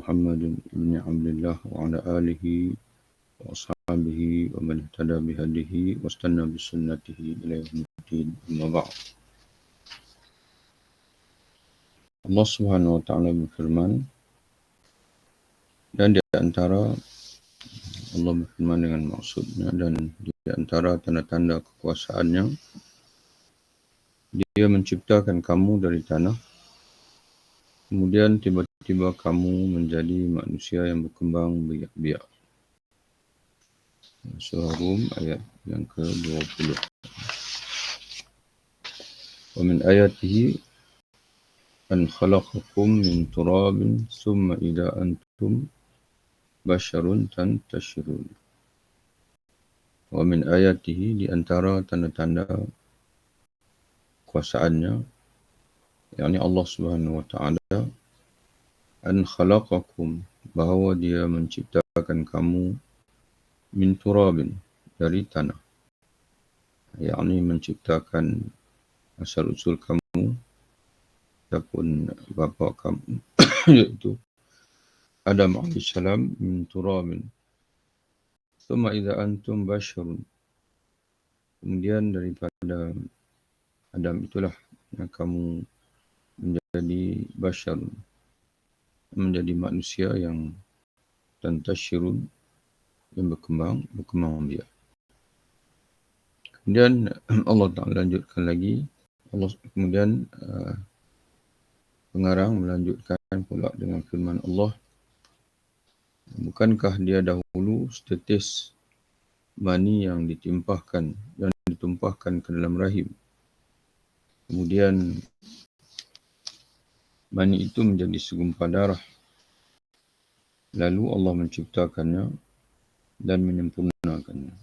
محمد بن عبد الله وعلى آله وأصحابه ومن اهتدى بهديه واستنى بسنته إلى يوم الدين. أما بعد. Allah Subhanahu wa Ta'ala berfirman, dan di antara Allah berfirman dengan maksudnya, dan di antara tanda-tanda kekuasaannya, Dia menciptakan kamu dari tanah, kemudian tiba-tiba kamu menjadi manusia yang berkembang biak-biak. Surah Rum ayat yang ke-20. Wa min ayatihi an khalaqakum min turabin summa idza antum basharun tantashirun. Wa min ayatihi, di antara tanda-tanda kuasaannya, yakni Allah Subhanahu wa Ta'ala, an khalaqakum, bahawa Dia menciptakan kamu, min turabin, dari tanah, yakni menciptakan asal usul kamu ataupun bapa kamu iaitu Adam AS min turabin thumma idza antum basharun, kemudian daripada Adam itulah yang kamu menjadi bashar, menjadi manusia yang tantashirun, yang berkembang biak. Kemudian Allah Ta'ala lanjutkan lagi, Allah kemudian pengarang melanjutkan pula dengan firman Allah, bukankah dia dahulu setetes mani yang ditumpahkan ke dalam rahim, kemudian mani itu menjadi segumpal darah, lalu Allah menciptakannya dan menyempurnakannya.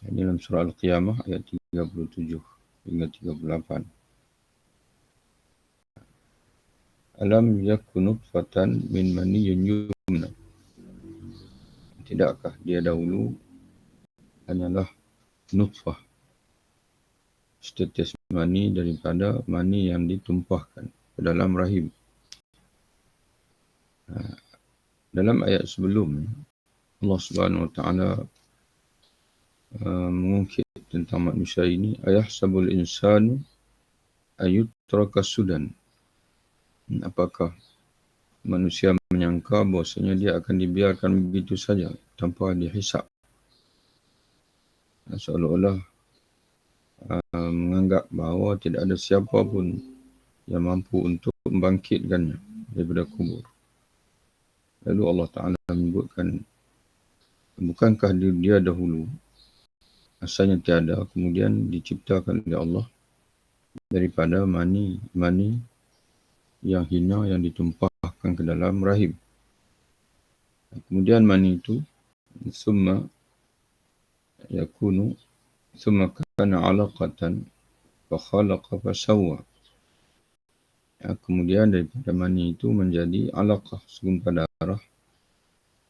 Ini dalam surah Al-Qiyamah ayat 37 hingga 38. Alam yakun nutfatan min maniyyin yumna, tidakkah dia dahulu hanyalah nutfah, setetes mani daripada mani yang ditumpahkan ke dalam rahim. Dalam ayat sebelum, Allah Subhanahu wa Ta'ala mengungkit tentang manusia ini, ayahsabul insanu ayyutraka sudan, apakah manusia menyangka bahwasanya dia akan dibiarkan begitu saja tanpa dihisap, seolah-olah menganggap bahawa tidak ada siapa pun yang mampu untuk membangkitkannya daripada kubur. Lalu Allah Ta'ala menyebutkan, bukankah dia dahulu asalnya tiada, kemudian diciptakan oleh Allah daripada mani yang hina yang ditumpahkan ke dalam rahim. Kemudian mani itu summa kana alaqatan fa khalaqa fa sawwa. Kemudian daripada mani itu menjadi alaqah, segumpal darah,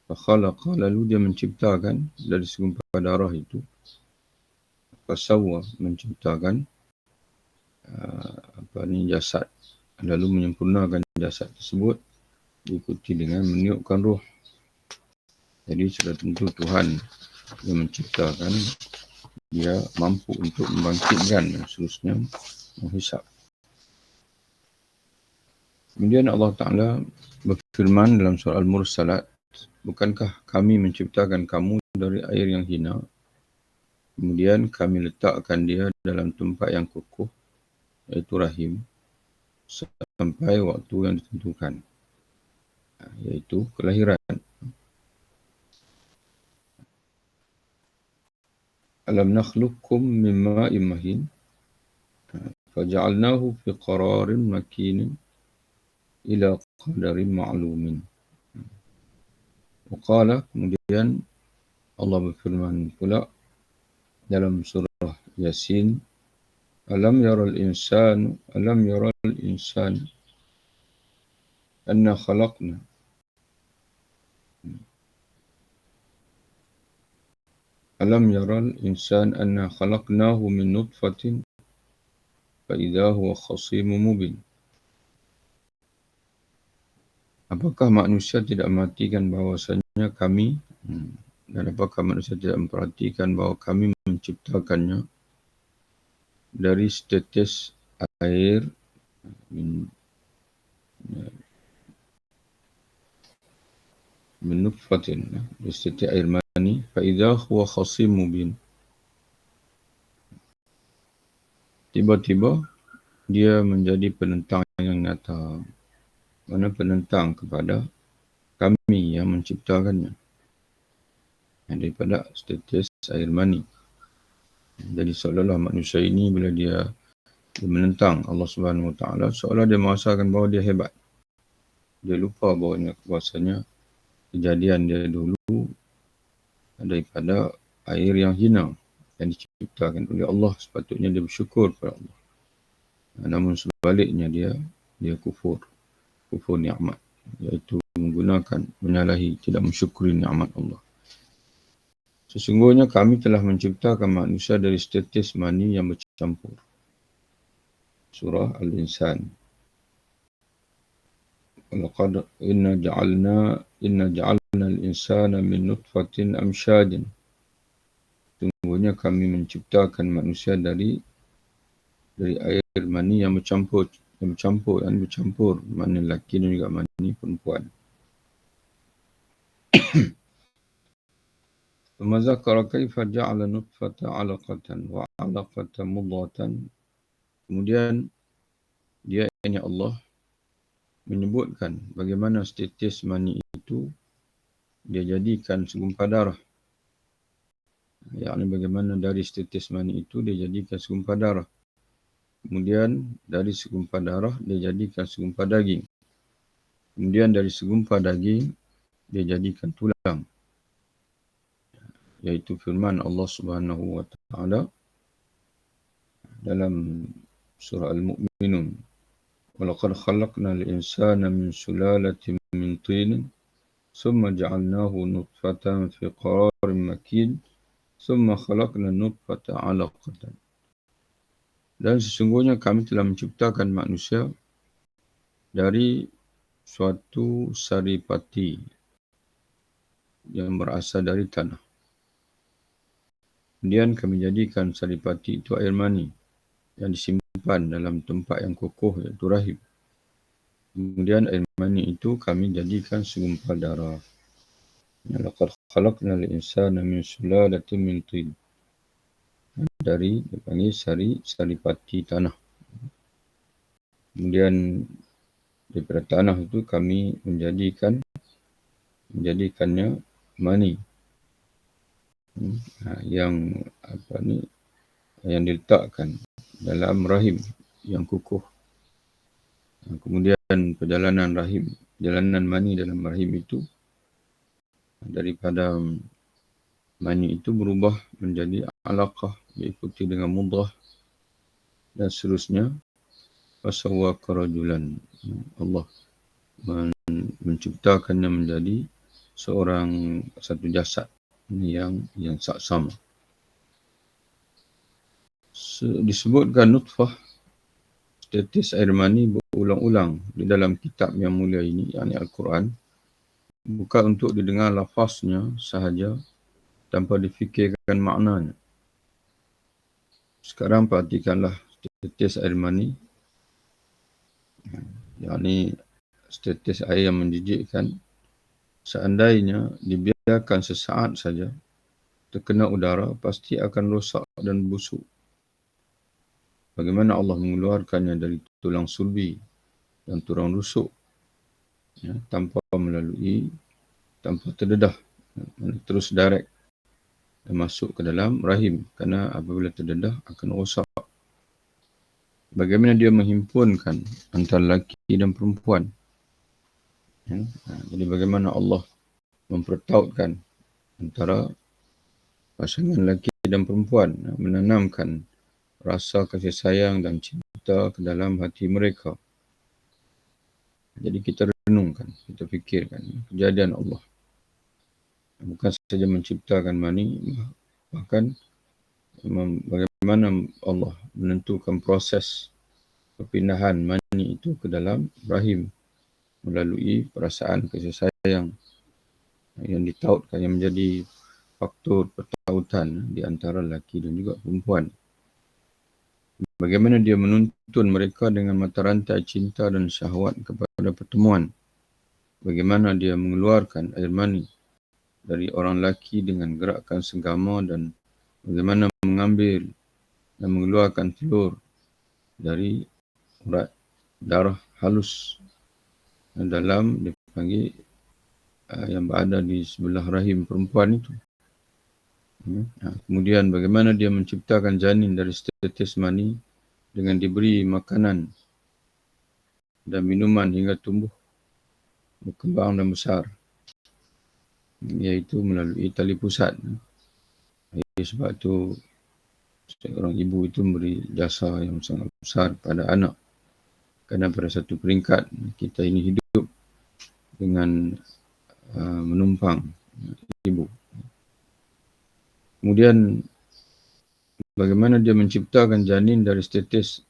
fa khalaqa, lalu dia menciptakan dari segumpal darah itu, fa sawwa, menciptakan jasad, lalu menyempurnakan jasad tersebut diikuti dengan meniupkan roh. Jadi sudah tentu Tuhan yang menciptakan, dia mampu untuk membangkitkan dan seterusnya menghisap. Kemudian Allah Ta'ala berfirman dalam surah Al-Mursalat, bukankah kami menciptakan kamu dari air yang hina, kemudian kami letakkan dia dalam tempat yang kukuh, iaitu rahim, sampai waktu yang ditentukan, iaitu kelahiran. Alam nakhluqkum min ma'in mahin faja'alnahu fi qararin makinin ila qadarin ma'lumin. Waqala, kemudian Allah berfirman pula dalam surah Yasin, alam yaral insanu anna khalaqna Alam yaral insan anna khalaqnahu min nutfatin fa idza huwa khasimun mubin. Apakah manusia tidak memperhatikan bahawasanya kami dan apakah manusia tidak memperhatikan bahawa kami menciptakannya dari setetes air min nutfatin, dari setetes air mani, fa idza huwa khasim mubin. Tiba-tiba dia menjadi penentang yang nyata. Mana penentang kepada kami yang menciptakannya daripada setetes air mani. Jadi seolah-olah manusia ini bila dia menentang Allah Subhanahu Wa Taala, seolah dia merasakan bahawa dia hebat. Dia lupa bahawasanya kejadian dia dulu daripada air yang hina yang diciptakan oleh Allah. Sepatutnya dia bersyukur kepada Allah. Namun sebaliknya dia kufur nikmat, iaitu menyalahi, tidak mensyukuri nikmat Allah. Sesungguhnya kami telah menciptakan manusia dari setetes mani yang bercampur. Surah Al-Insan. Walaqad inna ja'alna al-insana min nutfatin amsyadin. Sesungguhnya kami menciptakan manusia dari air mani yang bercampur, mani lelaki dan juga mani perempuan. ثم ذكر كيف جعل نطفة علقة وعلقة مضغة. Kemudian dia, yakni Allah, menyebutkan bagaimana setetes mani itu dia jadikan segumpal darah. Yakni bagaimana dari setetes mani itu dia jadikan segumpal darah. Kemudian dari segumpal darah dia jadikan segumpal daging. Kemudian dari segumpal daging dia jadikan tulang. Yaitu firman Allah Subhanahu Wa Taala dalam surah Al-Mu'minun. Walaqad khalaqnal insana min sulalatin min tin, thumma ja'alnahu nutfatan fi qararin makin, thumma khalaqna nutfata 'alaqatan. Dan sesungguhnya kami telah menciptakan manusia dari suatu saripati yang berasal dari tanah. Kemudian kami jadikan saripati itu air mani yang disimpan dalam tempat yang kokoh, iaitu rahim. Kemudian air mani itu kami jadikan segumpal darah. Laqad khalaqnal insana min sulalatin min tin. Dari dipanggil saripati tanah. Kemudian daripada tanah itu kami menjadikannya mani. Yang diletakkan dalam rahim yang kukuh. Kemudian perjalanan mani dalam rahim itu daripada mani itu berubah menjadi alaqah, diikuti dengan mudghah dan seterusnya. Fasawwaka rajulan. Allah menciptakannya menjadi satu jasad yang sama. Disebutkan nutfah, setetes air mani, berulang-ulang di dalam kitab yang mulia ini, yakni Al-Quran, bukan untuk didengar lafaznya sahaja tanpa difikirkan maknanya. Sekarang perhatikanlah setetes air mani, yakni setetes air yang menjijikkan. Seandainya dibiarkan sesaat saja terkena udara, pasti akan rosak dan busuk. Bagaimana Allah mengeluarkannya dari tulang sulbi dan tulang rusuk, tanpa terdedah, terus direct dan masuk ke dalam rahim, kerana apabila terdedah akan rosak. Bagaimana dia menghimpunkan antara lelaki dan perempuan. Jadi bagaimana Allah mempertautkan antara pasangan lelaki dan perempuan, menanamkan rasa kasih sayang dan cinta ke dalam hati mereka. Jadi kita renungkan, kita fikirkan kejadian Allah. Bukan saja menciptakan mani, bahkan bagaimana Allah menentukan proses perpindahan mani itu ke dalam rahim. melalui perasaan kasih sayang yang ditautkan, yang menjadi faktor pertautan di antara lelaki dan juga perempuan. Bagaimana dia menuntun mereka dengan mata rantai cinta dan syahwat kepada pertemuan. Bagaimana dia mengeluarkan air mani dari orang lelaki dengan gerakan senggama, dan bagaimana mengambil dan mengeluarkan telur dari urat darah halus dalam dipanggil yang berada di sebelah rahim perempuan itu. Kemudian bagaimana dia menciptakan janin dari tetes mani dengan diberi makanan dan minuman hingga tumbuh, berkembang dan besar, iaitu melalui tali pusat. Sebab itu seorang ibu itu memberi jasa yang sangat besar pada anak. Kerana pada satu peringkat kita ini hidup dengan menumpang ibu. Kemudian bagaimana dia menciptakan janin dari tetes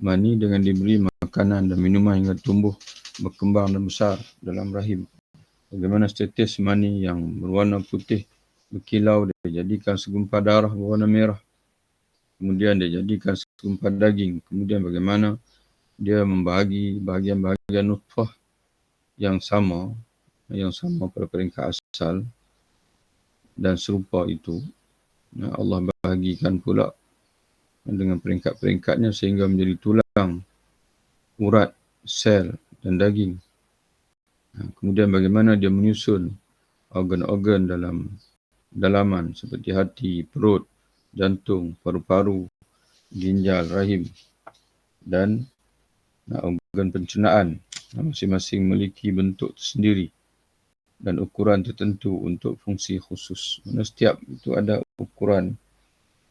mani dengan diberi makanan dan minuman hingga tumbuh, berkembang dan besar dalam rahim. Bagaimana tetes mani yang berwarna putih berkilau dia jadikan segumpal darah berwarna merah. Kemudian dia jadikan segumpal daging. Kemudian bagaimana dia membahagi bahagian-bahagian nutfah yang sama pada peringkat asal dan serupa itu. Allah bahagikan pula dengan peringkat-peringkatnya sehingga menjadi tulang, urat, sel dan daging. Kemudian bagaimana dia menyusun organ-organ dalam dalaman seperti hati, perut, jantung, paru-paru, ginjal, rahim dan organ pencernaan. Masing-masing memiliki bentuk tersendiri dan ukuran tertentu untuk fungsi khusus. Setiap itu ada ukuran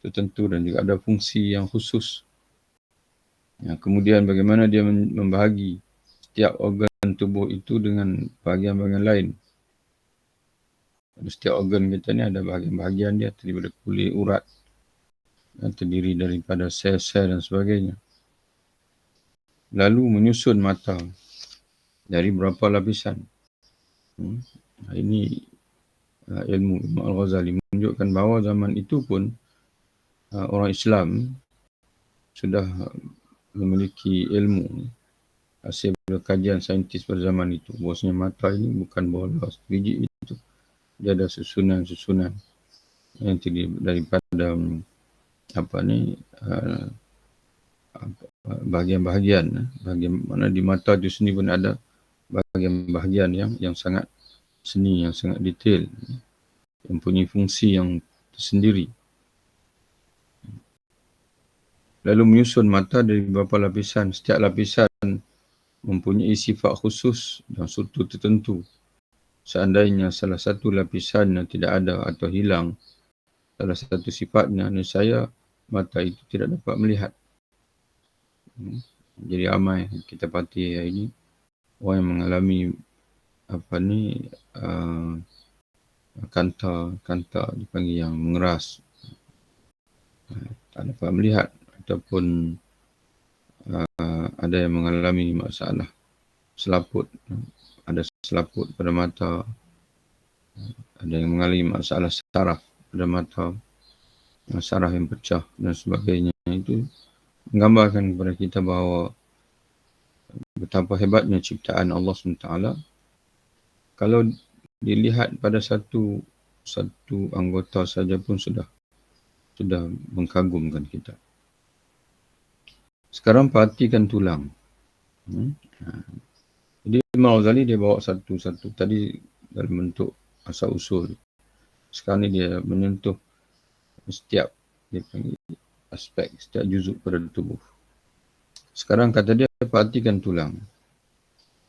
tertentu dan juga ada fungsi yang khusus. Kemudian bagaimana dia membahagi setiap organ tubuh itu dengan bahagian-bahagian lain. Setiap organ kita ni ada bahagian-bahagian dia, terdiri daripada kulit, urat, terdiri daripada sel-sel dan sebagainya. Lalu menyusun mata dari berapa lapisan. Ini ilmu Imam Al-Ghazali menunjukkan bahawa zaman itu pun orang Islam sudah memiliki ilmu hasil kajian saintis pada zaman itu. Bahawasanya mata ini bukan bola biji itu. Dia ada susunan-susunan yang terdiri daripada bahagian-bahagian. Bahagian mana di mata itu sendiri pun ada bahagian-bahagian yang sangat seni, yang sangat detail, yang punya fungsi yang tersendiri. Lalu menyusun mata dari beberapa lapisan. Setiap lapisan mempunyai sifat khusus dan struktur tertentu. Seandainya salah satu lapisannya tidak ada atau hilang salah satu sifatnya, nescaya mata itu tidak dapat melihat. Jadi ramai kita parti hari ini orang yang mengalami kanta dipanggil yang mengeras, tak dapat melihat, ataupun ada yang mengalami masalah selaput, ada selaput pada mata, ada yang mengalami masalah saraf pada mata, saraf yang pecah dan sebagainya. Itu menggambarkan kepada kita bahawa betapa hebatnya ciptaan Allah SWT. Kalau dilihat pada satu anggota saja pun sudah mengkagumkan kita. Sekarang perhatikan tulang. Jadi Imam Ghazali dia bawa satu-satu tadi dalam bentuk asal usul. Sekarang ni dia menyentuh setiap aspek, setiap juzuk pada tubuh. Sekarang kata dia, perhatikan tulang.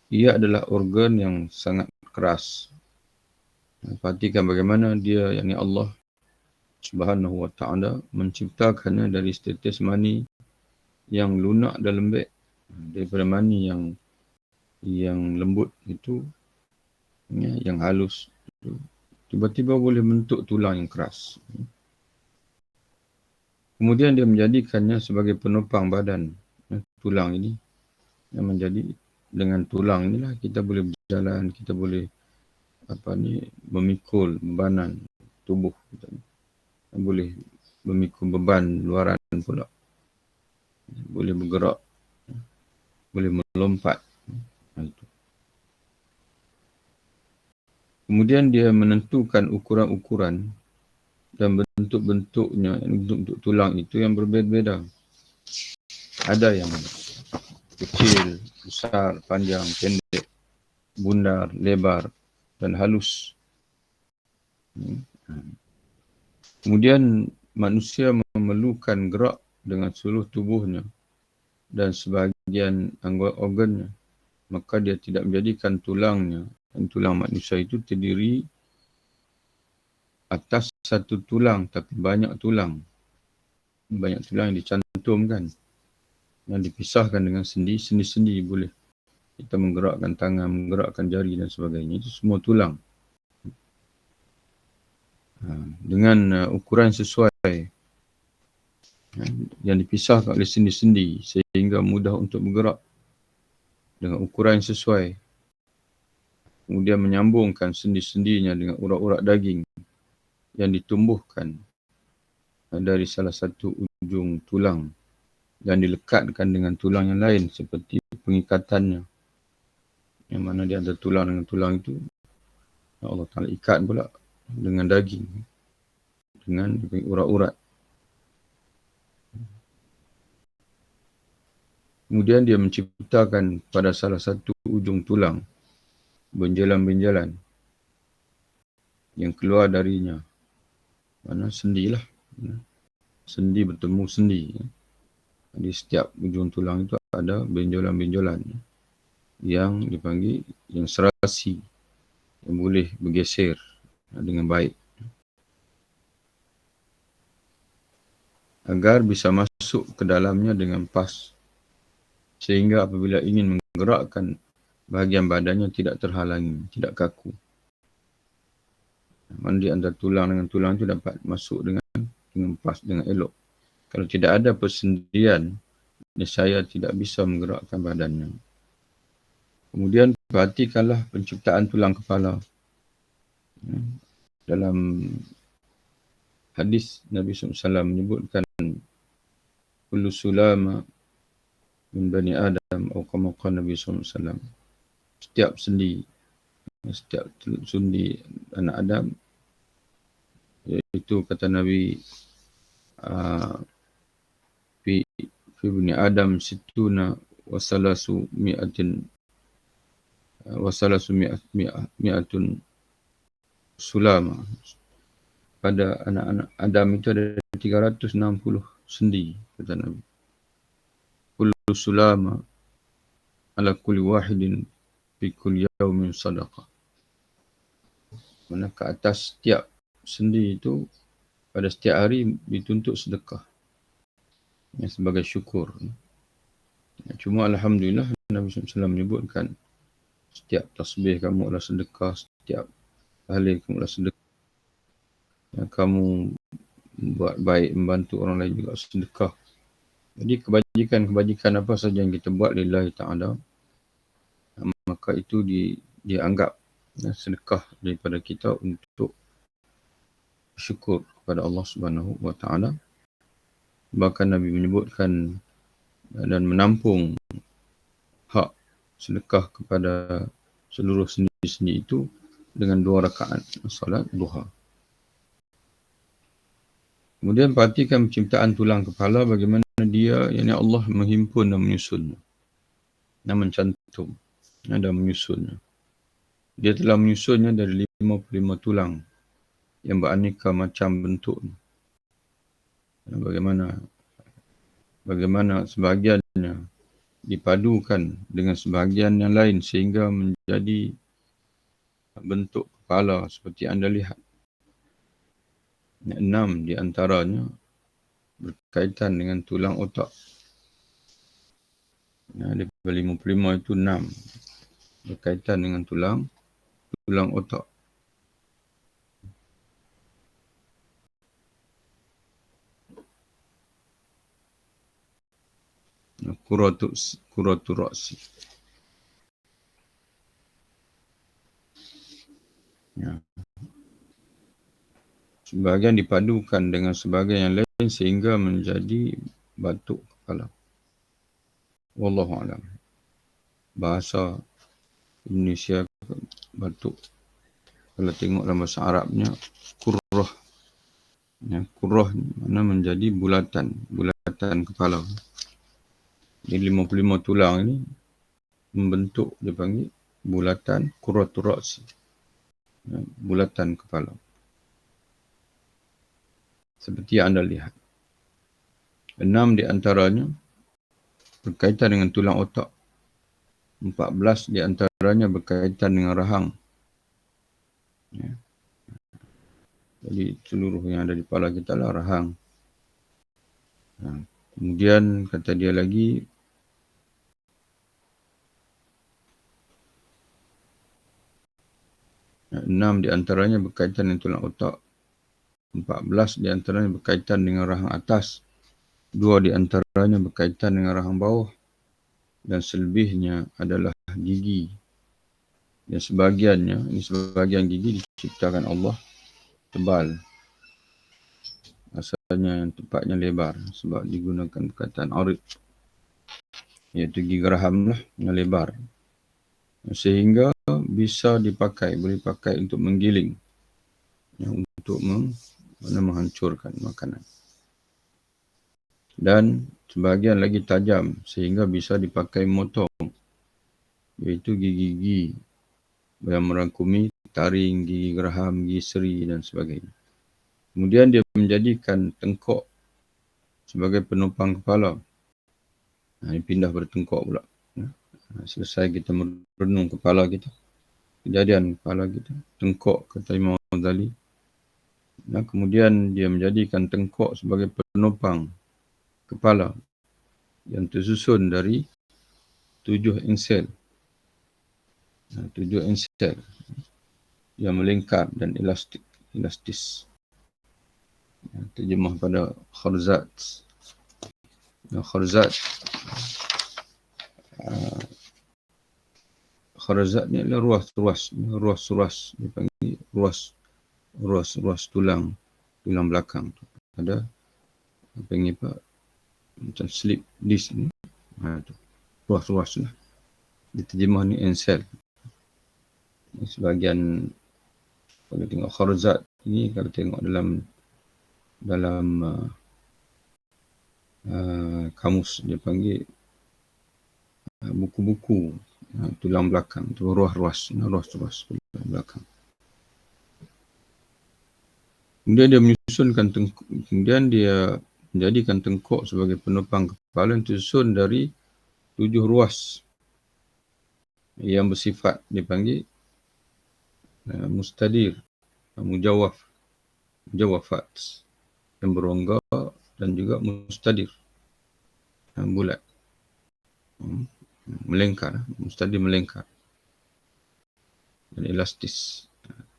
Ia adalah organ yang sangat keras. Perhatikan bagaimana dia, yakni Allah Subhanahu wa ta'ala, menciptakannya dari tetes mani yang lunak dan lembek. Daripada mani yang lembut itu, yang halus, tiba-tiba boleh bentuk tulang yang keras. Kemudian dia menjadikannya sebagai penopang badan. Tulang ini yang menjadi dengan tulang inilah kita boleh berjalan, kita boleh memikul bebanan tubuh kita. Boleh memikul beban luaran pula. Boleh bergerak, boleh melompat. Kemudian dia menentukan ukuran-ukuran dan bentuk-bentuknya, bentuk tulang itu yang berbeza-beza. Ada yang kecil, besar, panjang, pendek, bundar, lebar dan halus. Kemudian manusia memerlukan gerak dengan seluruh tubuhnya dan sebahagian anggota organnya. Maka dia tidak menjadikan tulangnya, dan tulang manusia itu terdiri atas satu tulang, tapi banyak tulang. Banyak tulang yang dicantumkan, yang dipisahkan dengan sendi-sendi boleh. Kita menggerakkan tangan, menggerakkan jari dan sebagainya. Itu semua tulang. Dengan ukuran sesuai, yang dipisahkan oleh sendi-sendi sehingga mudah untuk bergerak dengan ukuran sesuai. Kemudian menyambungkan sendi-sendinya dengan urat-urat daging yang ditumbuhkan dari salah satu ujung tulang dan dilekatkan dengan tulang yang lain seperti pengikatannya. Yang mana di antara tulang dengan tulang itu Allah Ta'ala ikat pula dengan daging, dengan urat-urat. Kemudian dia menciptakan pada salah satu ujung tulang benjalan-benjalan yang keluar darinya. Mana sendilah. Sendi bertemu sendi. Di setiap ujung tulang itu ada benjolan-benjolan yang dipanggil yang serasi, yang boleh bergeser dengan baik. Agar bisa masuk ke dalamnya dengan pas. Sehingga apabila ingin menggerakkan bahagian badannya tidak terhalangi, tidak kaku. Mana di antara tulang dengan tulang itu dapat masuk dengan pas, dengan elok. Kalau tidak ada persendian, saya tidak bisa menggerakkan badannya. Kemudian perhatikanlah penciptaan tulang kepala. Dalam hadis Nabi SAW menyebutkan kullu sulama min bani Adam atau kama qala Nabi SAW. Setiap sendi anak Adam, iaitu kata Nabi fi bani Adam situna wasalasu mi'atun sulama. Pada anak-anak Adam itu ada 360 sendi, kata Nabi. Kullu sulama ala kulli wahidin fi kulli yawmin sadaqah. Mana ke atas setiap sendi itu pada setiap hari dituntut sedekah. Yang sebagai syukur. Cuma Alhamdulillah Nabi SAW menyebutkan setiap tasbih kamu adalah sedekah, setiap tahlil kamu adalah sedekah. Yang kamu buat baik, membantu orang lain juga sedekah. Jadi kebajikan apa saja yang kita buat lillahi ta'ala, maka itu dianggap sedekah daripada kita untuk syukur kepada Allah Subhanahu wa Ta'ala. Bahkan Nabi menyebutkan dan menampung hak sedekah kepada seluruh sendi-sendi itu dengan 2 rakaat salat duha. Kemudian perhatikan penciptaan tulang kepala, bagaimana dia, yakni Allah menghimpun dan menyusunnya. Dan mencantum dan menyusunnya. Dia telah menyusunnya dari 55 tulang yang beraneka macam bentuknya. Bagaimana sebahagiannya dipadukan dengan sebahagian yang lain sehingga menjadi bentuk kepala seperti anda lihat. 6 di antaranya berkaitan dengan tulang otak. Daripada 55 itu 6 berkaitan dengan tulang otak. Qurratu ra'si. Ya. Sebahagian dipadukan dengan sebahagian yang lain sehingga menjadi batuk kepala. Wallahu a'lam. Bahasa Indonesia batuk. Kalau tengok dalam bahasa Arabnya kurrah. Ya, kurrah mana menjadi bulatan kepala. Jadi 55 tulang ini membentuk dia panggil bulatan kurratul ra'si. Ya, bulatan kepala. Seperti yang anda lihat. 6 di antaranya berkaitan dengan tulang otak. 14 di antaranya berkaitan dengan rahang. Ya. Jadi seluruh yang ada di kepala kita lah rahang. Ya. Kemudian kata dia lagi, 6 di antaranya berkaitan dengan tulang otak. 14 di antaranya berkaitan dengan rahang atas. 2 di antaranya berkaitan dengan rahang bawah. Dan selebihnya adalah gigi. Dan sebahagiannya, ini sebahagian gigi diciptakan Allah tebal. Asalnya yang tempatnya lebar sebab digunakan perkataan arid. Iaitu gigi geraham lah yang lebar. Sehingga bisa dipakai, boleh pakai untuk menggiling. Ya, untuk menghancurkan makanan. Dan sebahagian lagi tajam sehingga bisa dipakai motong. Iaitu gigi-gigi yang merangkumi taring, gigi geraham, gigi seri dan sebagainya. Kemudian dia menjadikan tengkok sebagai penopang kepala. Ini pindah pada tengkok pula. Selesai kita merenung kepala kita. Kejadian kepala kita. Tengkok kata Imam Ghazali. Kemudian dia menjadikan tengkok sebagai penopang kepala yang tersusun dari 7 ensel. 7 ensel yang melingkar dan elastis. Terjemah pada Kharzat. Kharzat ni adalah ruas-ruas. Dia panggil ruas tulang belakang tu. Ada panggil apa? Macam slip disc ni. Tu. Ruas-ruas lah. Diterjemah ni ensel. Sebahagian kalau tengok Kharzat ni, kalau tengok dalam kamus dia panggil buku-buku tulang belakang tu, ruas tulang belakang. Kemudian dia menyusunkan kemudian dia menjadikan tengkok sebagai penopang kepala yang tersusun dari 7 ruas yang bersifat dipanggil mustadir, mujawafat yang berongga dan juga mustadir bulat, melengkar, mustadir melengkar dan elastis.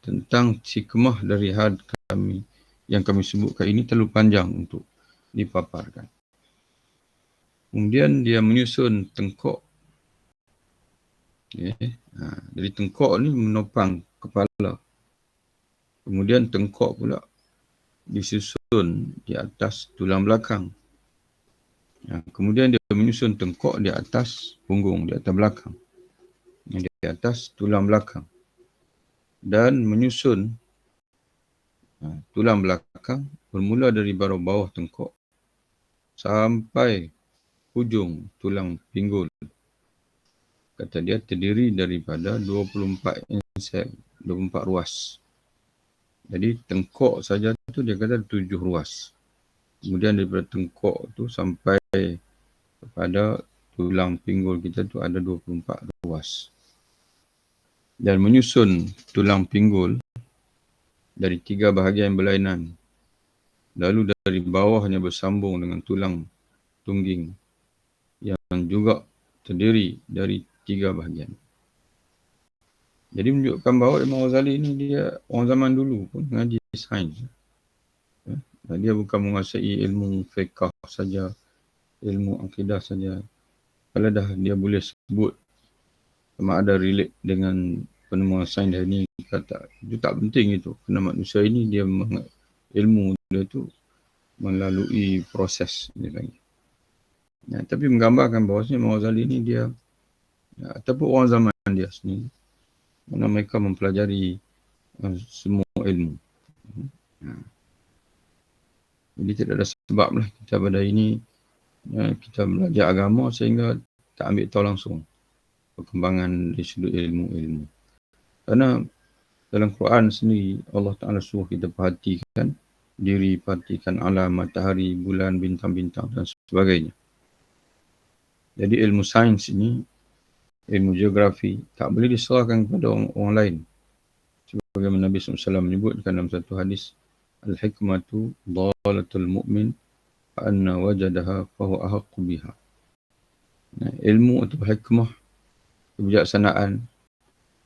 Tentang hikmah dari had kami yang kami sebutkan ini terlalu panjang untuk dipaparkan. Kemudian dia menyusun tengkok. Jadi tengkok ni menopang kepala. Kemudian tengkok pula disusun di atas tulang belakang. Kemudian dia menyusun tengkok di atas punggung, di atas belakang. Di atas tulang belakang. Dan menyusun tulang belakang bermula dari baru bawah tengkok sampai hujung tulang pinggul. Kata dia terdiri daripada 24 ensel, 24 ruas. Jadi tengkok saja tu dia kata 7 ruas. Kemudian daripada tengkok tu sampai kepada tulang pinggul kita tu ada 24 ruas. Dan menyusun tulang pinggul dari 3 bahagian berlainan. Lalu dari bawahnya bersambung dengan tulang tungging yang juga terdiri dari 3 bahagian. Jadi menunjukkan bahawa Imam Ghazali ini dia orang zaman dulu pun mengaji sains. Dia bukan menguasai ilmu fiqh saja, ilmu akidah saja. Kalau dah dia boleh sebut sama ada relate dengan penemuan sains hari ini ke kata itu tak penting itu. Kerana manusia ini dia ilmu dia tu melalui proses dia lagi. Tapi menggambarkan bahawasanya Imam Ghazali ni dia ataupun orang zaman dia sendiri, mana mereka mempelajari semua ilmu. Jadi tidak ada sebab lah kita pada ini kita belajar agama sehingga tak ambil tahu langsung perkembangan dari sudut ilmu-ilmu. Kerana dalam Quran sendiri Allah Ta'ala suruh kita perhatikan diri, perhatikan alam, matahari, bulan, bintang-bintang dan sebagainya. Jadi ilmu sains ini, ilmu geografi tak boleh diserahkan kepada orang lain. Sebagaimana Nabi SAW menyebutkan dalam satu hadis, Al-hikmatu dhalatul mu'min fa'anna wajadaha fahu ahaqu biha. Ilmu atau hikmah, kebijaksanaan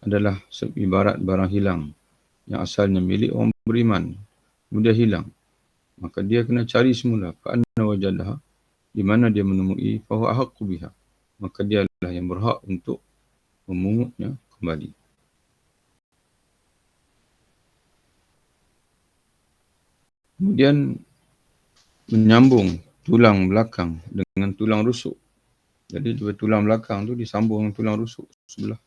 adalah ibarat barang hilang yang asalnya milik orang beriman, kemudian hilang. Maka dia kena cari semula. Fa'anna wajadaha, di mana dia menemui, fahu ahaqu biha. Maka dia adalah yang berhak untuk memungutnya kembali. Kemudian menyambung tulang belakang dengan tulang rusuk. Jadi dua tulang belakang tu disambung dengan tulang rusuk sebelah.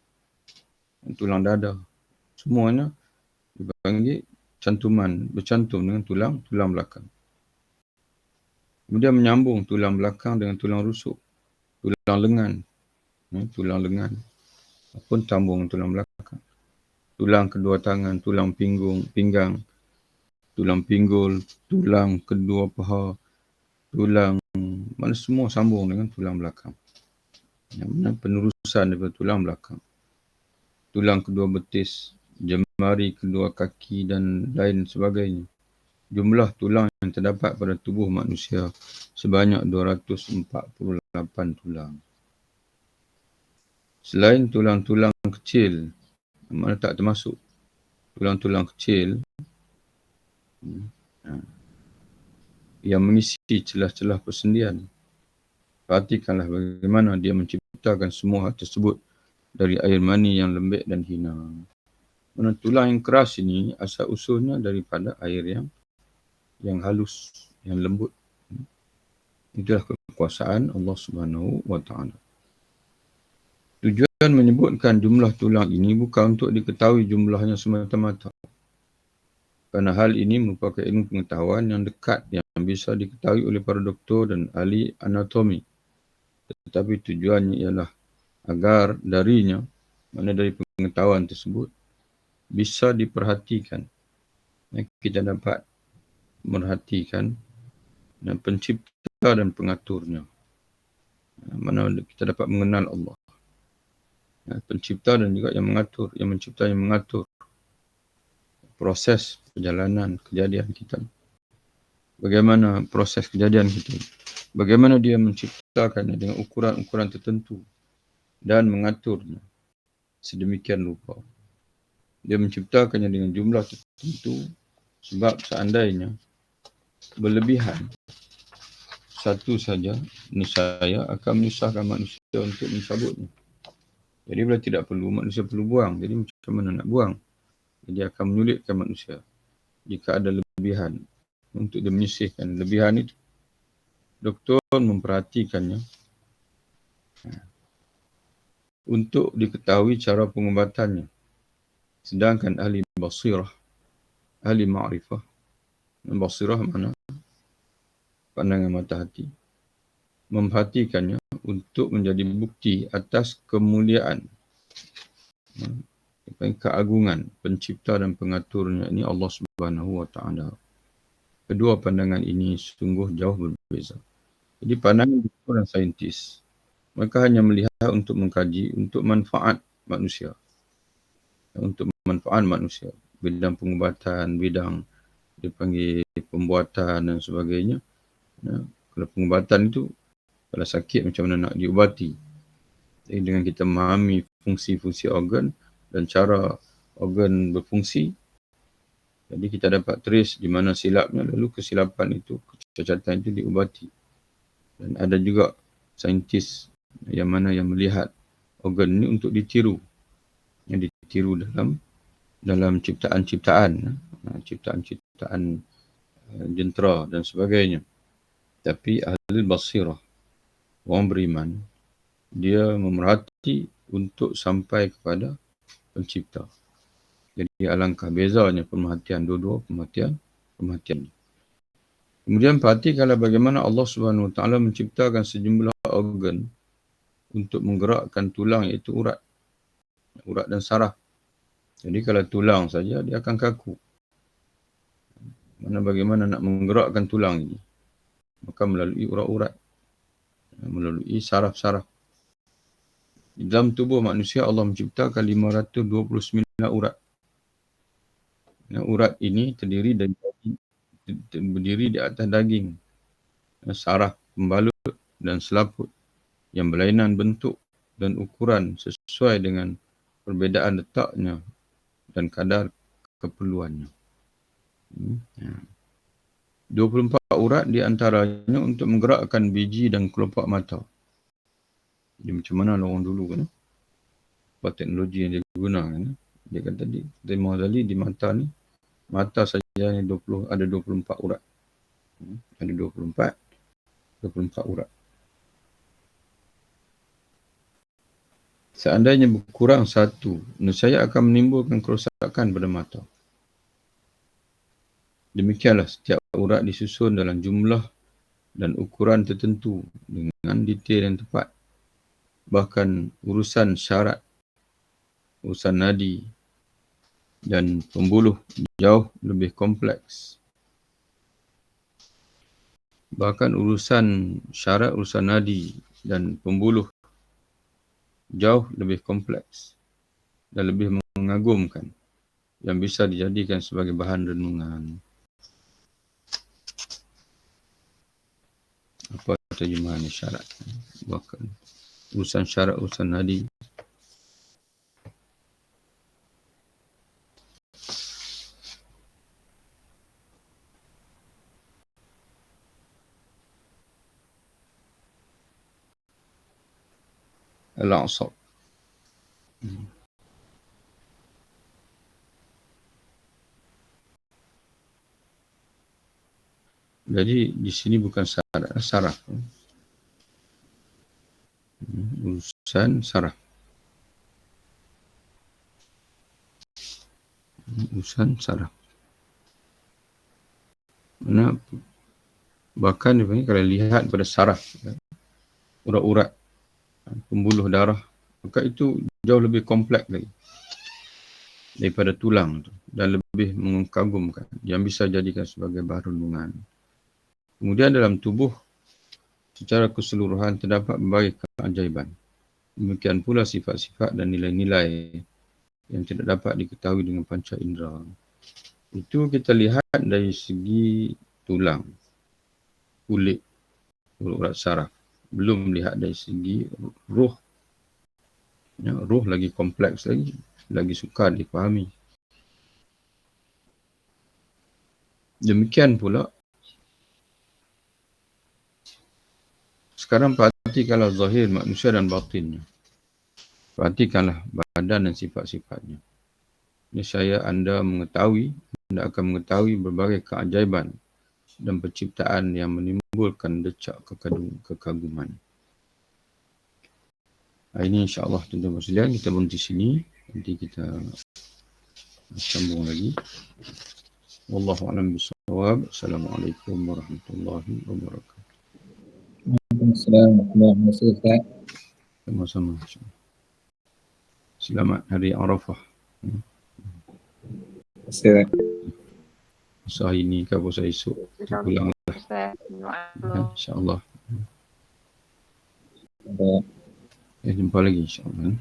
Tulang dada. Semuanya dipanggil bercantum dengan tulang belakang. Kemudian menyambung tulang belakang dengan tulang rusuk. Tulang lengan. Pun sambung tulang belakang. Tulang kedua tangan, tulang pinggang, tulang pinggul, tulang kedua paha, tulang, mana semua sambung dengan tulang belakang. Yang mana penerusan daripada tulang belakang. Tulang kedua betis, jemari kedua kaki dan lain sebagainya. Jumlah tulang yang terdapat pada tubuh manusia sebanyak 248 tulang. Selain tulang-tulang kecil, mana tak termasuk tulang-tulang kecil yang mengisi celah-celah persendian. Perhatikanlah bagaimana dia menciptakan semua hal tersebut dari air mani yang lembek dan hina. Mana tulang yang keras ini asal usulnya daripada air yang halus, yang lembut. Itulah kekuasaan Allah Subhanahu wa Ta'ala. Tujuan menyebutkan jumlah tulang ini bukan untuk diketahui jumlahnya semata-mata. Kerana hal ini merupakan ilmu pengetahuan yang dekat yang bisa diketahui oleh para doktor dan ahli anatomi. Tetapi tujuannya ialah agar darinya, mana dari pengetahuan tersebut, bisa diperhatikan. Kita dapat merhatikan pencipta dan pengaturnya. Mana kita dapat mengenal Allah. Pencipta dan juga yang mengatur, yang mencipta, yang mengatur proses perjalanan kejadian kita. Bagaimana proses kejadian kita? Bagaimana dia menciptakannya dengan ukuran-ukuran tertentu dan mengaturnya sedemikian rupa. Dia menciptakannya dengan jumlah tertentu sebab seandainya berlebihan satu saja, niscaya akan menyusahkan manusia untuk mencabutnya. Jadi bila tidak perlu, manusia perlu buang. Jadi macam mana nak buang? Jadi akan menyulitkan manusia jika ada lebihan untuk dia menyisihkan. Lebihan itu, doktor memperhatikannya untuk diketahui cara pengubatannya. Sedangkan ahli basirah, ahli ma'rifah, basirah mana? Pandangan mata hati. Memperhatikannya untuk menjadi bukti atas kemuliaan, keagungan pencipta dan pengaturnya ini Allah Subhanahu wa Ta'ala. Kedua pandangan ini sungguh jauh berbeza. Jadi pandangan orang saintis, mereka hanya melihat untuk mengkaji, untuk manfaat manusia. Untuk manfaat manusia. Bidang pengubatan, bidang dipanggil pembuatan dan sebagainya. Kalau pengubatan itu, kalau sakit macam mana nak diubati. Jadi dengan kita memahami fungsi-fungsi organ dan cara organ berfungsi, jadi kita dapat trace di mana silapnya, lalu kesilapan itu, kecacatan itu diubati. Dan ada juga saintis yang mana yang melihat organ ini untuk ditiru. Yang ditiru dalam dalam ciptaan-ciptaan jentera dan sebagainya. Tapi ahli basirah, orang beriman, dia memerhati untuk sampai kepada pencipta. Jadi alangkah bezanya pemerhatian dua-dua pemerhatian. Kemudian perhatikanlah bagaimana Allah Subhanahu Wa Taala menciptakan sejumlah organ untuk menggerakkan tulang, iaitu urat dan saraf. Jadi kalau tulang saja dia akan kaku. Bagaimana nak menggerakkan tulang ini? Maka melalui urat-urat, melalui saraf-saraf. Di dalam tubuh manusia Allah menciptakan 529 urat. Urat ini berdiri di atas daging, saraf, pembalut dan selaput yang berlainan bentuk dan ukuran sesuai dengan perbezaan letaknya dan kadar keperluannya. 24 urat di antaranya untuk menggerakkan biji dan kelopak mata. Jadi macam mana orang dulu kan? Apa teknologi yang dia gunakan. Dia kata tadi di mata saja ada 24 urat. Ada 24 urat. Seandainya berkurang satu, nescaya akan menimbulkan kerosakan pada mata. Demikianlah setiap urat disusun dalam jumlah dan ukuran tertentu dengan detail yang tepat. Bahkan urusan syarat, urusan nadi dan pembuluh jauh lebih kompleks. Bahkan urusan syarat, urusan nadi dan pembuluh jauh lebih kompleks dan lebih mengagumkan yang bisa dijadikan sebagai bahan renungan. Apa terjemahan syarat? Bahkan urusan syarat, urusan nadi. Al-A'sab. Jadi di sini bukan saraf. Urusan saraf. Urusan saraf. Mana bahkan kalau lihat pada saraf, urat-urat, pembuluh darah, maka itu jauh lebih kompleks lagi daripada tulang tu, dan lebih mengagumkan yang bisa jadikan sebagai bahan renungan. Kemudian dalam tubuh secara keseluruhan terdapat berbagai keajaiban. Demikian pula sifat-sifat dan nilai-nilai yang tidak dapat diketahui dengan panca indera. Itu kita lihat dari segi tulang, kulit, urat saraf. Belum lihat dari segi ruh. Ruh lagi kompleks lagi sukar dipahami. Demikian pula sekarang perhatikanlah zahir manusia dan batinnya. Perhatikanlah badan dan sifat-sifatnya. Nescaya anda akan mengetahui berbagai keajaiban dan penciptaan yang menimbulkan decak kekaguman. Ini insya-Allah tuan-tuan sekalian, kita berhenti sini. Nanti kita sambung lagi. Wallahu a'lam bishawab. Assalamualaikum warahmatullahi wabarakatuh. Waalaikumsalam warahmatullahi wabarakatuh. Sama-sama. Selamat Hari Arafah. Puasa hari ini ke puasa esok. Pulanglah. InsyaAllah. Jumpa lagi insyaAllah.